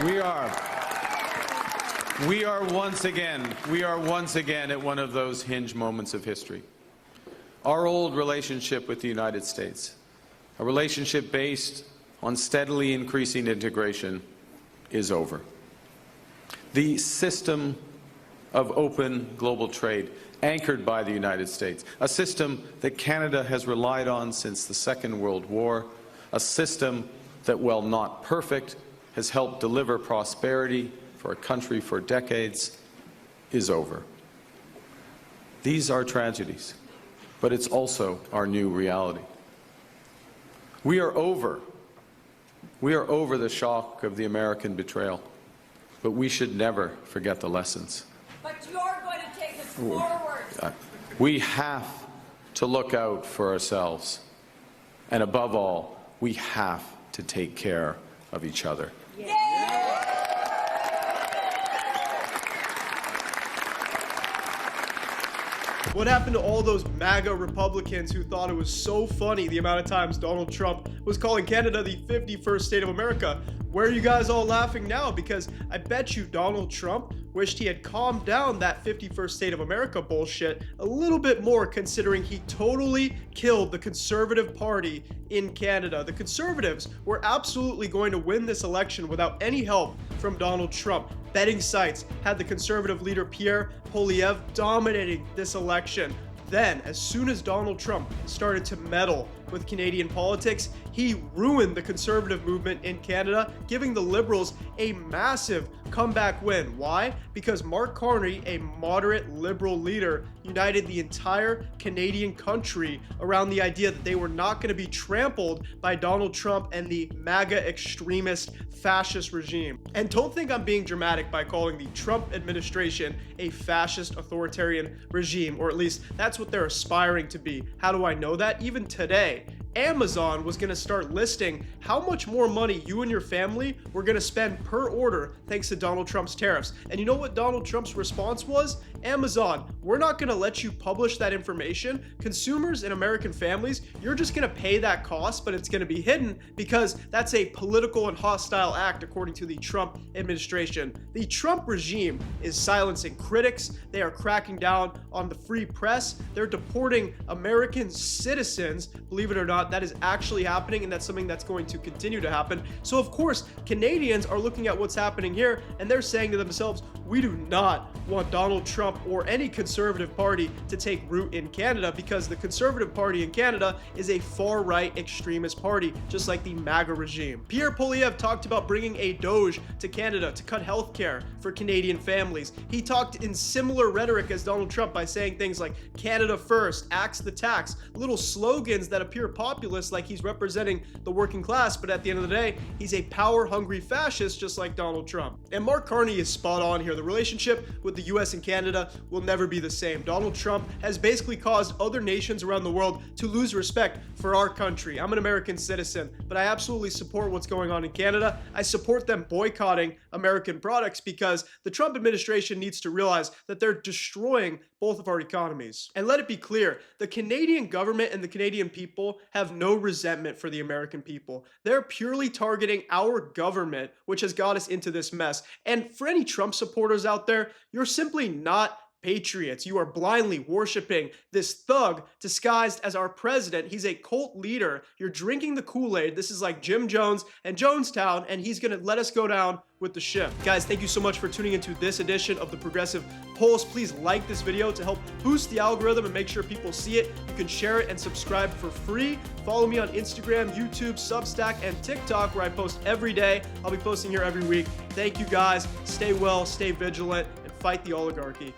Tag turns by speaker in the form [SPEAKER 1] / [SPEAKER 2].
[SPEAKER 1] We are once again at one of those hinge moments of history. Our old relationship with the United States, a relationship based on steadily increasing integration, is over. The system of open global trade, anchored by the United States, a system that Canada has relied on since the Second World War, a system that, while not perfect, has helped deliver prosperity for a country for decades, is over. These are tragedies, but it's also our new reality. We are over the shock of the American betrayal, but we should never forget the lessons.
[SPEAKER 2] But you're going to take us forward.
[SPEAKER 1] We have to look out for ourselves, and above all, we have to take care of each other.
[SPEAKER 3] What happened to all those MAGA Republicans who thought it was so funny the amount of times Donald Trump was calling Canada the 51st state of America? Where are you guys all laughing now? Because I bet you Donald Trump wished he had calmed down that 51st state of America bullshit a little bit more, considering he totally killed the Conservative Party in Canada. The Conservatives were absolutely going to win this election without any help from Donald Trump. Betting sites had the Conservative leader Pierre Poilievre dominating this election. Then, as soon as Donald Trump started to meddle with Canadian politics, he ruined the Conservative movement in Canada, giving the Liberals a massive comeback win. Why? Because Mark Carney, a moderate Liberal leader, united the entire Canadian country around the idea that they were not going to be trampled by Donald Trump and the MAGA extremist fascist regime. And don't think I'm being dramatic by calling the Trump administration a fascist authoritarian regime, or at least that's what they're aspiring to be. How do I know that? Even today, Amazon was going to start listing how much more money you and your family were going to spend per order thanks to Donald Trump's tariffs. And you know what Donald Trump's response was? Amazon, we're not going to let you publish that information. Consumers and American families, you're just going to pay that cost, but it's going to be hidden because that's a political and hostile act according to the Trump administration. The Trump regime is silencing critics. They are cracking down on the free press. They're deporting American citizens. Believe it or not, that is actually happening, and that's something that's going to continue to happen. So of course, Canadians are looking at what's happening here, and they're saying to themselves, we do not want Donald Trump or any Conservative Party to take root in Canada, because the Conservative Party in Canada is a far-right extremist party, just like the MAGA regime. Pierre Poilievre talked about bringing a Doge to Canada to cut healthcare for Canadian families. He talked in similar rhetoric as Donald Trump by saying things like Canada first, axe the tax, little slogans that appear populist, like he's representing the working class, but at the end of the day, he's a power-hungry fascist just like Donald Trump. And Mark Carney is spot on here. The relationship with the US and Canada will never be the same. Donald Trump has basically caused other nations around the world to lose respect for our country. I'm an American citizen, but I absolutely support what's going on in Canada. I support them boycotting American products because the Trump administration needs to realize that they're destroying both of our economies. And let it be clear, the Canadian government and the Canadian people have no resentment for the American people. They're purely targeting our government, which has got us into this mess. And for any Trump supporters out there, you're simply not patriots. You are blindly worshiping this thug disguised as our president. He's a cult leader. You're drinking the Kool-Aid. This is like Jim Jones and Jonestown, and he's going to let us go down with the ship. Guys, thank you so much for tuning into this edition of the Progressive Pulse. Please like this video to help boost the algorithm and make sure people see it. You can share it and subscribe for free. Follow me on Instagram, YouTube, Substack, and TikTok, where I post every day. I'll be posting here every week. Thank you guys. Stay well, stay vigilant, and fight the oligarchy.